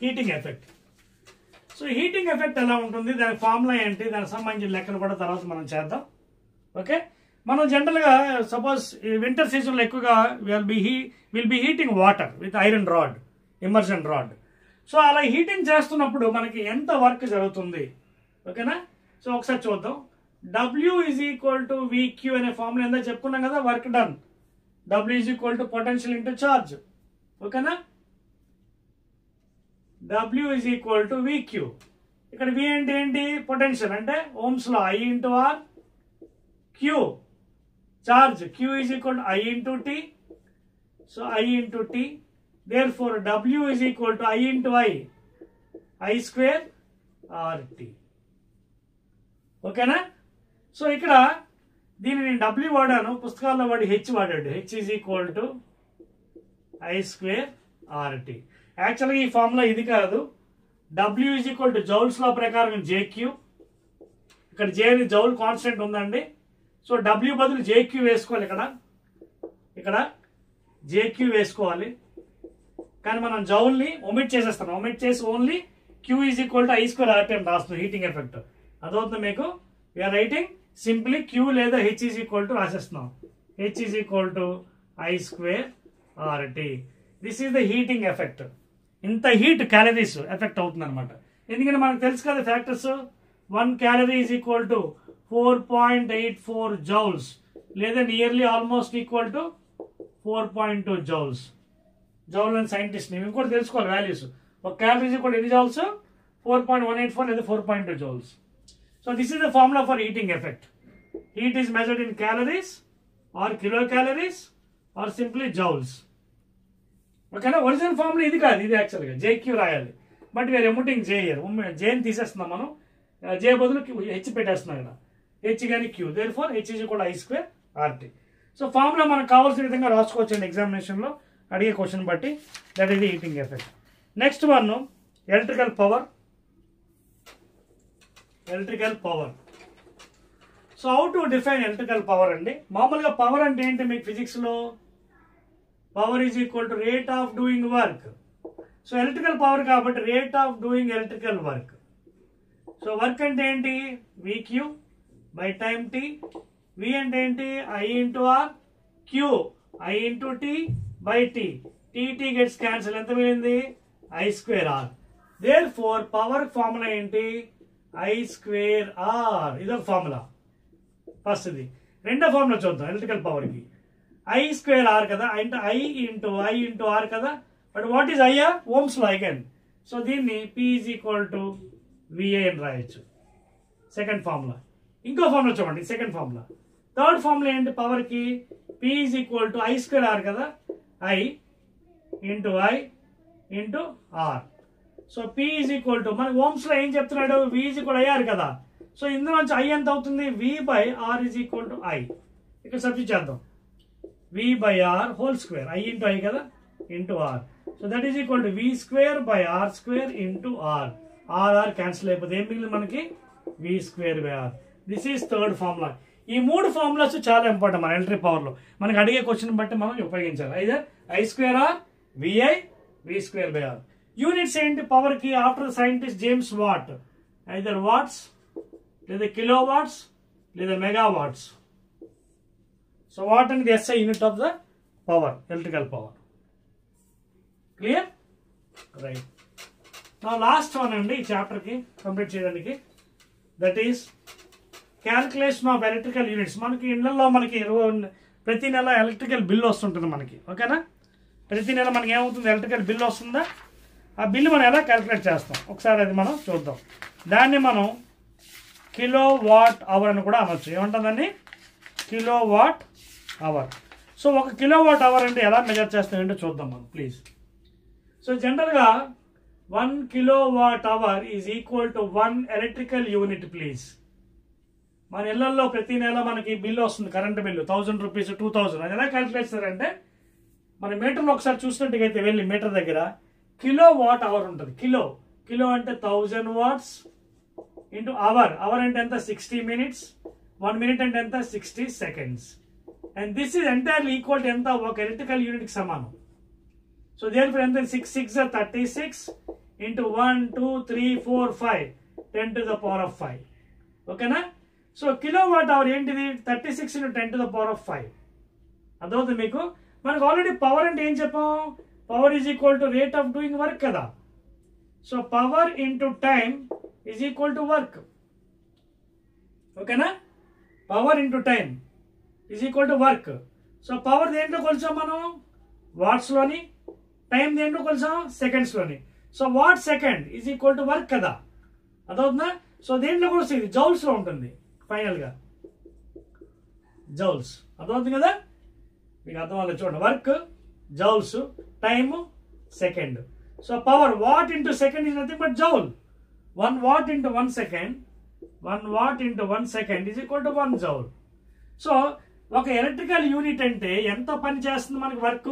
Heating effect. So heating effect ఎలా ఉంటుంది, దాని ఫార్ములా ఏంటి, దానికి సంబంధించిన లెక్కలు కూడా తర్వాత మనం చేద్దాం. ఓకే, మనం జనరల్గా సపోజ్ వింటర్ సీజన్లో ఎక్కువగా will be heating water with iron rod, immersion rod. So అలా హీటింగ్ చేస్తున్నప్పుడు మనకి ఎంత వర్క్ జరుగుతుంది, ఓకేనా. సో ఒకసారి చూద్దాం. W is equal to VQ అనే ఫార్ములా ఎంత చెప్పుకున్నాం కదా, work done. W is equal to potential into charge, ఓకేనా. W is equal to VQ. ఇక్కడ V అంటే ఏంటి, పొటెన్షియల్, అంటే Ohm's law I into R. Q charge, Q is equal to I into T. So I into T. Therefore W is equal to I into I square RT. ఓకేనా. So ఇక్కడ దీన్ని నేను W వాడాను, పుస్తకాల్లో వాడి H వాడాడు. H is equal to I square RT. యాక్చువల్గా ఈ ఫార్ములా ఇది కాదు. W is equal to Joule's law ప్రకారం JQ. ఇక్కడ J అని జౌల్ కాన్స్టెంట్ ఉందండి. సో W బదులు JQ వేసుకోవాలి, ఇక్కడ JQ వేసుకోవాలి. కానీ మనం జౌల్ని ఒమిట్ చేసేస్తాం, ఒమిట్ చేసి only Q is equal to I square RT అని రాస్తున్నాం. హీటింగ్ ఎఫెక్ట్ అదవుతుంది మీకు. వీఆర్ రైటింగ్ సింప్లీ Q లేదా H ఈజ్ ఈక్వల్ టు రాసేస్తున్నాం. H is equal to I square RT. This is the heating effect. ఇంత heat calories effect అవుతుంది అనమాట. ఎందుకంటే మనకు తెలుసు కదా factors. 1 calorie is equal to 4.84 joules, లేదా nearly almost equal to 4.2 joules. Joule and scientist ఇవి కూడా తెలుసుకోవాలి వాల్యూస్. ఒక క్యాలరీ ఈజ్ ఈక్వల్ ఎన్ని జౌల్స్, 4.184 లేదా 4.2 joules. So this is the formula for heating effect. Heat is measured in calories or kilo calories or simply joules. ఓకేనా. Original formula ఇది కాదు, ఇది యాక్చువల్గా JQ రాయాలి. But we are omitting J year. Jని తీసేస్తున్నాం మనం, J బదులు H పెట్టేస్తున్నాం ఇక్కడ, H కానీ Q. Therefore H is equal I square RT. So formula మనకు కావాల్సిన విధంగా రాసుకోవచ్చండి ఎగ్జామినేషన్లో అడిగే క్వశ్చన్ బట్టి. That is the heating effect. Next one electrical power. Electrical power. So how to define electrical power అండి. మామూలుగా పవర్ అంటే ఏంటి మీకు ఫిజిక్స్లో, power is equal to rate of doing work. So electrical power కాబట్టి rate of doing electrical work. So work అంటే ఏంటి, VQ by time T. V అంటే ఏంటి, I into R. Q I into T by T. T gets cancel, ఎంత మిగిలింది, I square R. Therefore power formula ఏంటి, I square R. ఇదొక formula first. ఇది రెండో ఫార్ములా చూద్దాం ఎలక్ట్రికల్ పవర్కి. I స్క్వేర్ R కదా, అంటే I ఇంటూ R కదా. But what is I? Ohm's law again. So దీన్ని P is equal to VA అని రాయొచ్చు. Second formula. ఇంకో ఫార్ములా చూడండి, సెకండ్ ఫార్ములా. థర్డ్ ఫార్ములా ఏంటి పవర్కి, P is equal to I square R కదా, I into R. So P is equal to మనకి Ohm's లో ఏం చెప్తున్నాడు, V ఈజ్ ఈక్వల్ IR కదా. సో ఇందులో నుంచి I ఎంత అవుతుంది, V by R is equal to I. ఇక్కడ సబ్స్టిట్యూట్ చేద్దాం, V by R whole square, I into I కదా, into R. So that is equal to V square by R square into R. R cancel అయిపోతుంది, ఏం మిగిలింది మనకి, V square by R. This is third formula. ఈ మూడు formulas చాలా important మన electric పవర్లో. మనకి అడిగే క్వశ్చన్ బట్టి మనం ఉపయోగించాలి. అయితే I square R, VI, V square by R. Units ఏంటి పవర్కి, after scientist James Watt, either watts లేదా కిలో వాట్స్ లేదా మెగా వాట్స్. సో వాట్ అనేది SI unit of the power, electrical power. Clear, right. నా లాస్ట్ వన్ అండి ఈ చాప్టర్కి complete చేయడానికి. That is calculation of electrical units. మనకి ఇళ్లలో మనకి ప్రతి నెల ఎలక్ట్రికల్ బిల్ వస్తుంటుంది మనకి, ఓకేనా. ప్రతి నెల మనకి ఏమవుతుంది, ఎలక్ట్రికల్ బిల్ వస్తుందా, ఆ బిల్లు మనం ఎలా క్యాల్కులేట్ చేస్తాం ఒకసారి అది మనం చూద్దాం. దాన్ని మనం కిలో వాట్ అవర్ అని కూడా అనొచ్చు. ఏమంటుందండి? Kilo what hour. So 1 kilo watt hour అంటే ఎలా మెజర్ చేస్తాం ఏంటో చూద్దాం మనం ప్లీజ్. సో జనరల్గా 1 kilo watt hour is equal to 1 electrical unit please. మన ఇళ్లలో ప్రతి నెల మనకి బిల్లు వస్తుంది, కరెంట్ బిల్లు 1000 రూపీస్ 2000. అది ఎలా క్యాలిక్యులేట్ చేస్తారంటే మన మీటర్లో ఒకసారి చూసినట్టుగైతే వెళ్ళి మీటర్ దగ్గర కిలో వాట్ అవర్ ఉంటుంది. కిలో అంటే 1000 వాట్స్ ఇంటూ అవర్. అవర్ అంటే ఎంత? 60 minutes. 1 minute అంటే ఎంత? 60 seconds. And this is entirely equal to ఎంత? 1 ఎలక్ట్రికల్ యూనిట్కి సమానం. సో దేనిపై ఎంత? 6 6 36 into 1 2 3 4 5 10 to the power of 5. ఓకేనా? సో కిలో వాట్ అవర్ ఏంటిది? 36 into 10 to the power of 5. అదవుతుంది మీకు. మనకు ఆల్రెడీ పవర్ అంటే ఏం చెప్పాం? Power is equal to rate of doing work కదా. So power into time is equal to work. ఓకేనా? Power into time is equal to work. So power దేంట్లో కొలిచాం మనం? వాట్స్లోని. టైం దేంట్లో కొలిచాం? సెకండ్స్లోని. So watt second is equal to work కదా. అదవుతుందా? సో దేంట్లో కూడా వస్తుంది? జౌల్స్లో ఉంటుంది ఫైనల్గా. జౌల్స్. అదవుతుంది కదా మీకు? అర్థం అవ్వాలి చూడండి. Work joules, time second. So power watt into second is nothing but joule. 1 watt into 1 second, 1 watt into 1 second is equal to 1 joule. So ఒక ఎలక్ట్రికల్ యూనిట్ అంటే ఎంత పని చేస్తుంది మనకి వర్క్?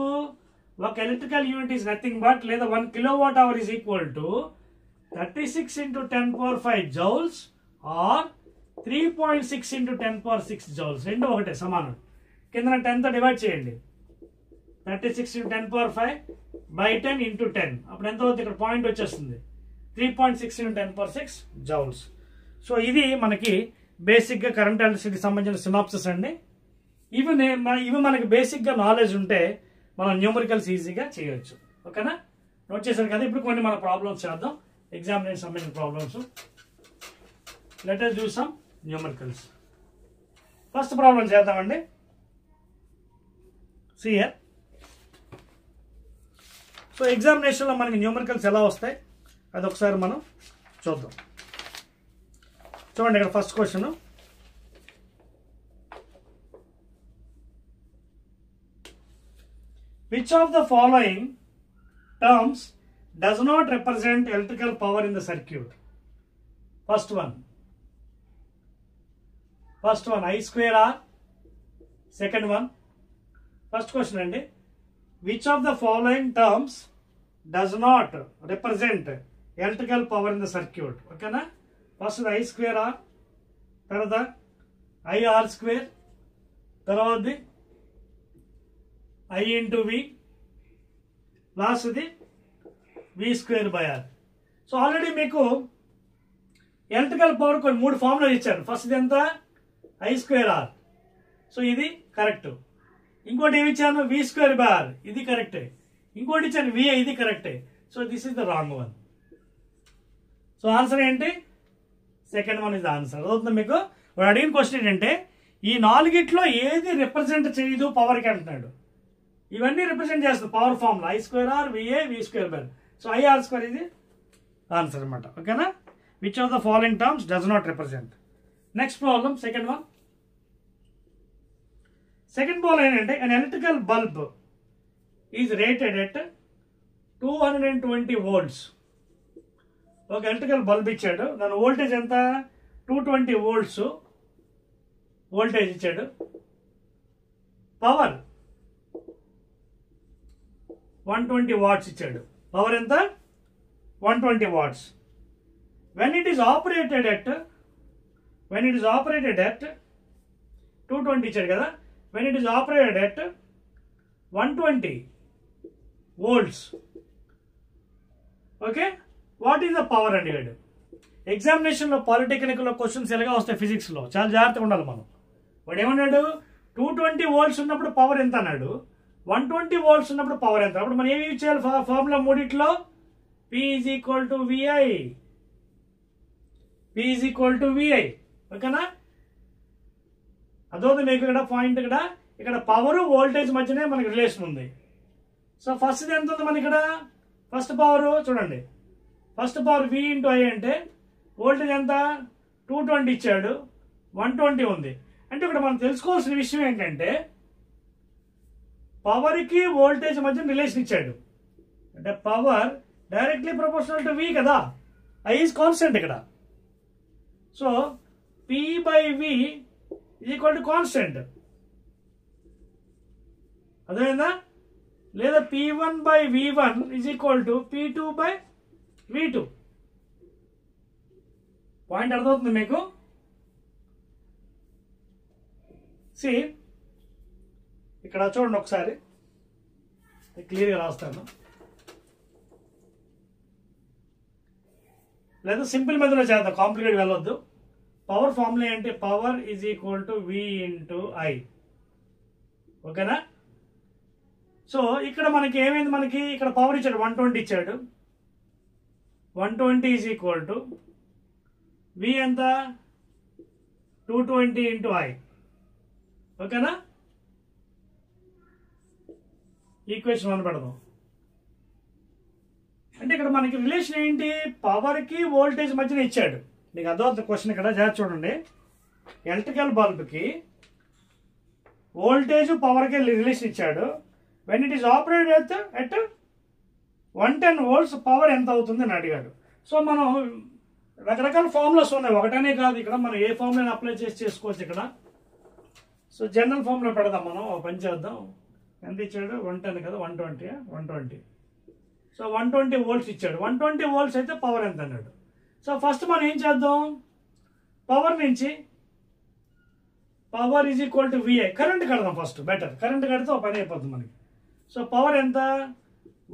ఒక electrical unit is nothing but లేదా 1 kilo watt hour is equal to 36 into 10⁵ joules or 3.6 into 10⁶ joules. రెండు ఒకటే సమానం. కింద 10తో డివైడ్ చేయండి. 36 ఇంటూ 10⁵ బై 10 ఇంటూ 10. అప్పుడు ఎంత అవుతుంది? ఇక్కడ పాయింట్ వచ్చేస్తుంది. 3.6 ఇంటూ 10⁶ జౌల్స్. సో ఇది మనకి బేసిక్గా కరెంట్ ఎలక్ట్రిసిటీకి సంబంధించిన సినాప్సిస్ అండి. ఇవి మనకి బేసిక్గా నాలెడ్జ్ ఉంటే మనం న్యూమరికల్స్ ఈజీగా చేయొచ్చు. ఓకేనా? నోట్ చేశారు కదా. ఇప్పుడు కొన్ని మన ప్రాబ్లమ్స్ చేద్దాం, ఎగ్జామినేషన్ సంబంధించిన problems. Let us do some numericals. First problem చేద్దామండి. See here. సో ఎగ్జామినేషన్లో మనకి న్యూమరికల్స్ ఎలా వస్తాయి అది ఒకసారి మనం చూద్దాం. చూడండి ఇక్కడ first question. Which of the following terms does not represent electrical power in the circuit? First one I square R. Second one, first question andi, which of the following terms does not represent electrical power in the circuit? Okay na? First I square R, tarvata I R square, tarvadi I into V, last the V square by R. So already మీకు electrical power కొన్ని 3 ఫార్ములాలు ఇచ్చారు. First ఇది ఎంత? I square R. So ఇది correct. ఇంకోటి ఏమి ఇచ్చాను? V square by R. ఇది కరెక్టే. ఇంకోటి ఇచ్చాను VI. ఇది కరెక్టే. So this is the wrong one. So answer ఏంటి? Second one is the answer. అవుతుంది మీకు. వాడు అడిగిన క్వశ్చన్ ఏంటంటే ఈ 4గిట్లో ఏది రిప్రజెంట్ చేయదు పవర్కి అంటున్నాడు. ఇవన్నీ రిప్రజెంట్ చేస్తుంది power formula. I square R, VA, V square by R. So IR square ఇది ఆన్సర్ అనమాట. ఓకేనా? Which of the following terms does not represent. Next problem second one. Second problem ఏంటంటే an electrical bulb is rated at 220 volts. ఒక electrical bulb ఇచ్చాడు, దాని voltage ఎంత? 220 volts voltage ఇచ్చాడు. Power 120 watts ఇచ్చాడు. పవర్ ఎంత? 120 watts. When it is operated at 220 ఇచ్చాడు కదా. When it is operated at 120 volts, okay, what is the power అడిగాడు. ఎగ్జామినేషన్లో పాలిటెక్నికల్లో క్వశ్చన్స్ ఎలాగా వస్తాయి ఫిజిక్స్లో, చాలా జాగ్రత్తగా ఉండాలి మనం. వాడు ఏమన్నాడు? 220 volts ఉన్నప్పుడు పవర్ ఎంత అన్నాడు, 120 volts ఉన్నప్పుడు పవర్ ఎంత. అప్పుడు మనం ఏమి యూజ్ చేయాలి? ఫార్ములా మూడిట్లో P is equal to VI. P is equal to VI. ఓకేనా? అదొక మీకు ఇక్కడ పాయింట్. ఇక్కడ పవర్ వోల్టేజ్ మధ్యనే మనకి రిలేషన్ ఉంది. సో ఫస్ట్ ఎంత ఉంది మనకి ఇక్కడ? ఫస్ట్ పవర్ చూడండి. First power V into I అంటే వోల్టేజ్ ఎంత? 220 ఇచ్చాడు, 120 ఉంది. అంటే ఇక్కడ మనం తెలుసుకోవాల్సిన విషయం ఏంటంటే పవర్కి వోల్టేజ్ మధ్య రిలేషన్ ఇచ్చాడు. అంటే power directly proportional to V కదా, I ఈజ్ కాన్స్టెంట్ ఇక్కడ. So P/V equal to constant, అదేనా? లేదా P1/V1 is equal to P2/V2. Point అర్థమవుతుంది మీకు? సి ఇక్కడ చూడండి ఒకసారి, క్లియర్గా రాస్తాను. లేదా సింపుల్ మెథడ్లో చేద్దాం, కాంప్లికేట్ వెళ్ళొద్దు. పవర్ ఫార్ములా ఏంటి? Power is equal to V into I. ఓకేనా? సో ఇక్కడ మనకి ఏమైంది? మనకి ఇక్కడ పవర్ ఇచ్చాడు, 120 ఇచ్చాడు. 120 ఈజ్ ఈక్వల్ టు V ఎంత? 220 ఇంటూ I. ఓకేనా? ఈక్వేషన్ 1 పెడదాం. అంటే ఇక్కడ మనకి రిలేషన్ ఏంటి? పవర్కి వోల్టేజ్ మధ్యన ఇచ్చాడు. మీకు అర్థమవుతుంది క్వశ్చన్ ఇక్కడ జాగ్రత్త చూడండి. ఎలక్ట్రికల్ బల్బ్కి వోల్టేజ్ పవర్కి రిలేషన్ ఇచ్చాడు. When it is operated at 110 volts power ఎంత అవుతుంది అని అడిగాడు. సో మనం రకరకాల ఫార్ములాస్ ఉన్నాయి, ఒకటనే కాదు. ఇక్కడ మనం ఏ ఫార్ములా అప్లై చేసుకోవచ్చు ఇక్కడ. సో జనరల్ ఫార్ములా పెడదాం, మనం ఒక పని చేద్దాం. ఎంత ఇచ్చాడు? 110 కదా, 120. సో 120 volts ఇచ్చాడు. 120 volts అయితే పవర్ ఎంత అన్నాడు. సో ఫస్ట్ మనం ఏం చేద్దాం? పవర్ నుంచి power is equal to VI, current కడదాం ఫస్ట్, బెటర్. కరెంట్ కడితే ఒక పని అయిపోతుంది మనకి. సో పవర్ ఎంత?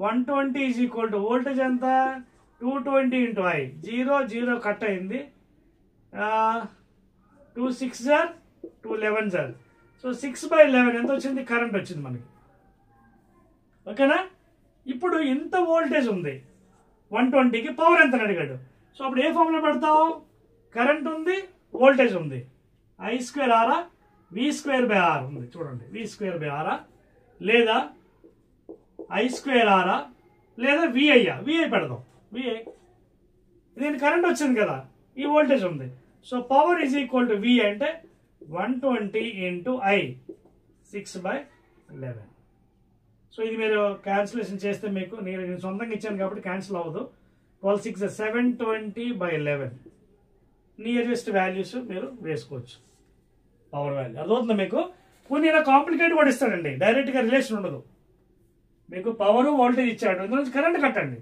120 ఈజ్ ఈక్వల్ టు వోల్టేజ్ ఎంత? 220 ఇంటూ I. 0 కట్ అయింది. 2 6 జార్ 2 11 జార్. సో 6/11 ఎంత వచ్చింది? కరెంట్ వచ్చింది మనకి. ఓకేనా? ఇప్పుడు ఇంత వోల్టేజ్ ఉంది 120కి, పవర్ ఎంత అని అడిగాడు. సో అప్పుడు ఏ ఫార్ములా పెడతావు? కరెంట్ ఉంది, వోల్టేజ్ ఉంది. I²R V²/R ఉంది. చూడండి, V²/R లేదా I²R లేదా VI పెడదాం. VI దీని కరెంట్ వచ్చింది కదా, ఈ వోల్టేజ్ ఉంది. So power is equal to V అంటే 120 ఇంటూ I, 6/11. సో ఇది మీరు క్యాన్సిలేషన్ చేస్తే మీకు, నేను సొంతంగా ఇచ్చాను కాబట్టి క్యాన్సిల్ అవ్వదు. 12 6 720/11 నియరెస్ట్ వాల్యూస్ మీరు వేసుకోవచ్చు, పవర్ వాల్యూ. అర్థమవుతుందా మీకు? కొన్ని ఇలా కాంప్లికేట్ కూడా ఇస్తాడండి, డైరెక్ట్గా రిలేషన్ ఉండదు. మీకు పవర్ వోల్టేజ్ ఇచ్చాడు, ఇందులో నుంచి కరెంట్ కట్టండి.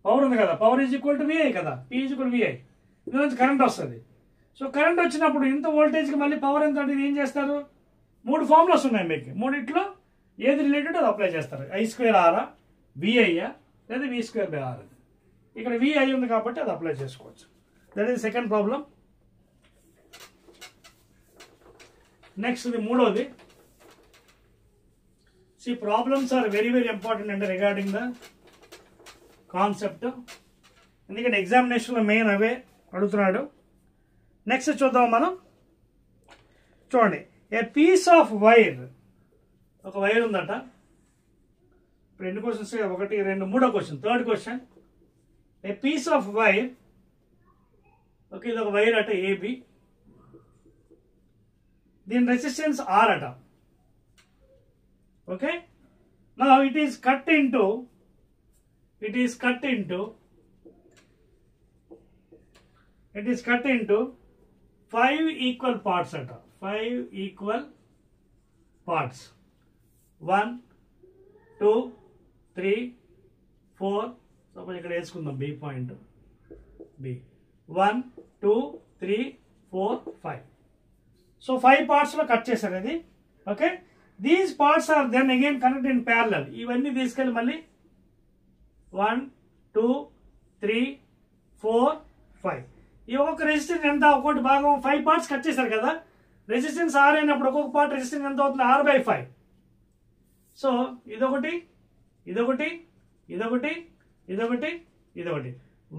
పవర్ ఉంది కదా, power is equal to VI కదా, P ఈజ్ ఈక్వల్ VI. ఇందులో నుంచి కరెంట్ వస్తుంది. సో కరెంట్ వచ్చినప్పుడు ఇంత వోల్టేజ్కి మళ్ళీ పవర్ ఎంత అంటే ఏం చేస్తారు? 3 ఫార్ములాస్ ఉన్నాయి మీకు. మూడిట్లో ఏది రిలేటెడ్ అది అప్లై చేస్తారు. I²R VI లేదా V²/R. ఇక్కడ VI ఉంది కాబట్టి అది అప్లై చేసుకోవచ్చు. That is second problem. Next ఇది మూడోది. These problems are very important అండి రిగార్డింగ్ ద కాన్సెప్ట్. ఎందుకంటే ఎగ్జామినేషన్లో మెయిన్ అవే అడుగుతున్నాడు. నెక్స్ట్ చూద్దాం మనం. చూడండి, ఏ పీస్ ఆఫ్ వైర్, ఒక వైర్ ఉందట. ఇప్పుడు ఎన్ని questions? 1 2 3 question. Third question, a piece of wire. Okay, ఇది ఒక వైర్ అట AB. దీని రెసిస్టెన్స్ R అట. Okay, now it is cut into 5 equal parts అట. 5 ఈక్వల్ పార్ట్స్. 1 2 3 4. సపోజ్ ఇక్కడ వేసుకుందాం B పాయింట్. 1 2 3 4 5. సో 5 పార్ట్స్లో కట్ చేశారు ఇది. Okay, these parts are then again connect in parallel. ఇవన్నీ తీసుకెళ్ళి మళ్ళీ 1 2 3 4 5. ఈ ఒక్కొక్క రెసిస్టెన్స్ ఎంత? ఒక్కొక్కటి భాగం 5 పార్ట్స్ కట్ చేశారు కదా. రెసిస్టెన్స్ R అయినప్పుడు ఒక్కొక్క పార్ట్ రెసిస్టెన్స్ ఎంత అవుతుంది? R/5. సో ఇదొకటి,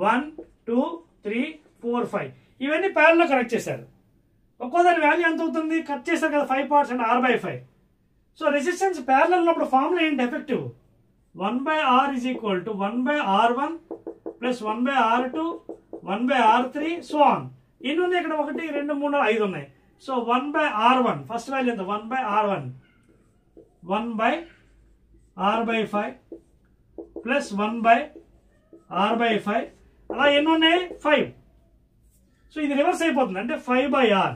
1 2 3 4 5. ఇవన్నీ ప్యారల్లో కనెక్ట్ చేశారు. ఒక్కో దాని వాల్యూ ఎంత అవుతుంది? కట్ చేశారు కదా 5 పార్ట్స్ అంటే R/5. సో రెసిస్టెన్స్ ప్యారలల్ ఉన్నప్పుడు ఫార్ములా ఏంటి? Effective 1/R is equal to 1/R1 plus 1/R2 1/R3 so on. ఎన్ని ఉన్నాయి ఇక్కడ? 1 2 3 5 ఉన్నాయి. సో 1/r1 ఫస్ట్ వాల్యూ ఎంత? 1/r1 1/r/5 ప్లస్ 1/r/5 అలా ఎన్ని ఉన్నాయి? 5. సో ఇది రివర్స్ అయిపోతుంది, అంటే 5/r.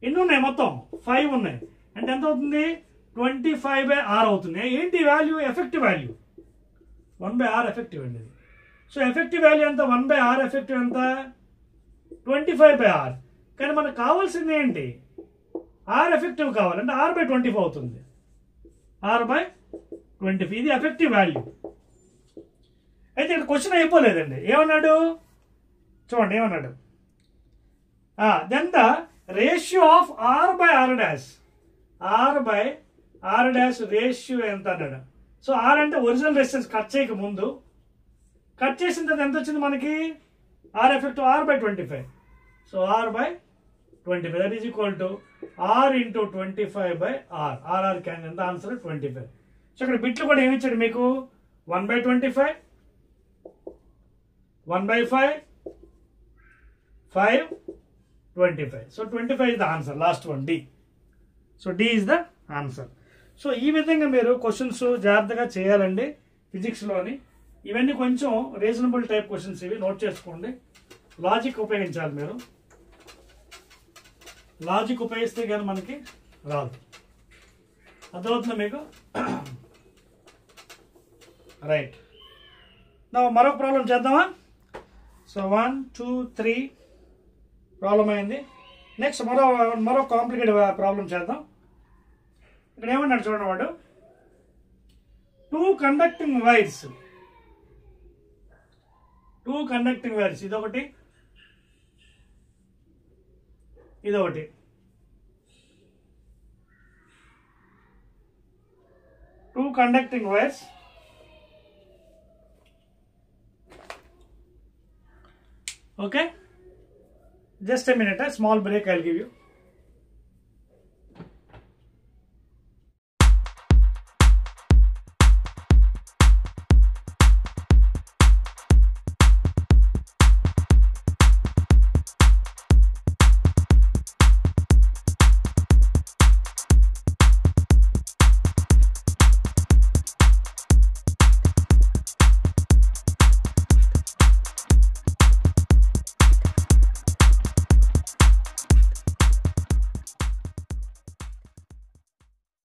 ఎన్ని ఉన్నాయి మొత్తం? 5 ఉన్నాయి. అంటే ఎంత అవుతుంది? 25/r అవుతుంది. ఏంటి value? Effective value 1/r effective అండి. సో ఎఫెక్టివ్ వాల్యూ ఎంత? 1/r ఎఫెక్టివ్ ఎంత? 25/r. కానీ మనకు కావాల్సింది ఏంటి? r ఎఫెక్టివ్ కావాలి, అంటే r/25 అవుతుంది. r/25 ఇది ఎఫెక్టివ్ వాల్యూ. అయితే ఇక్కడ క్వశ్చన్ అయిపోలేదండి. ఏమన్నాడు చూడండి, ఏమన్నాడు? Then the ratio of r/r'. r/r' ratio ఎంత అన్నాడు. సో r అంటే ఒరిజినల్ రెసిస్టెన్స్ కట్ చేయక ముందు, కట్ చేసిన తర్వాత ఎంత వచ్చింది మనకి? r effective r/25. So r/25 that is equal to r into 25/r. r can ఎంత? ఆన్సర్ 25. సో ఇక్కడ బిట్లు కూడా ఏమి ఇచ్చాడు మీకు? 1/25, 1/5, 5, 25. So 25 is the answer. Last one D. So D is the answer. So ఈ విధంగా మీరు క్వశ్చన్స్ జాగ్రత్తగా చేయాలండి ఫిజిక్స్లోని. ఇవన్నీ కొంచెం రీజనబుల్ టైప్ క్వశ్చన్స్, ఇవి నోట్ చేసుకోండి. లాజిక్ ఉపయోగించాలి మీరు. లాజిక్ ఉపయోగిస్తే కానీ మనకి రాదు. అర్థమవుతుందా మీకు? రైట్. నా మరొక ప్రాబ్లం చేద్దామా? సో 1 2 3 ప్రాబ్లం అయింది. నెక్స్ట్ మరో కాంప్లికేటెడ్ ప్రాబ్లం చేద్దాం. ఇక్కడ ఏమన్నాడు చూడండి వాడు. 2 కండక్టింగ్ వైర్స్, ఇదొకటి ఇదొకటి. 2 conducting wires. Okay, just a minute, a small break I'll give you.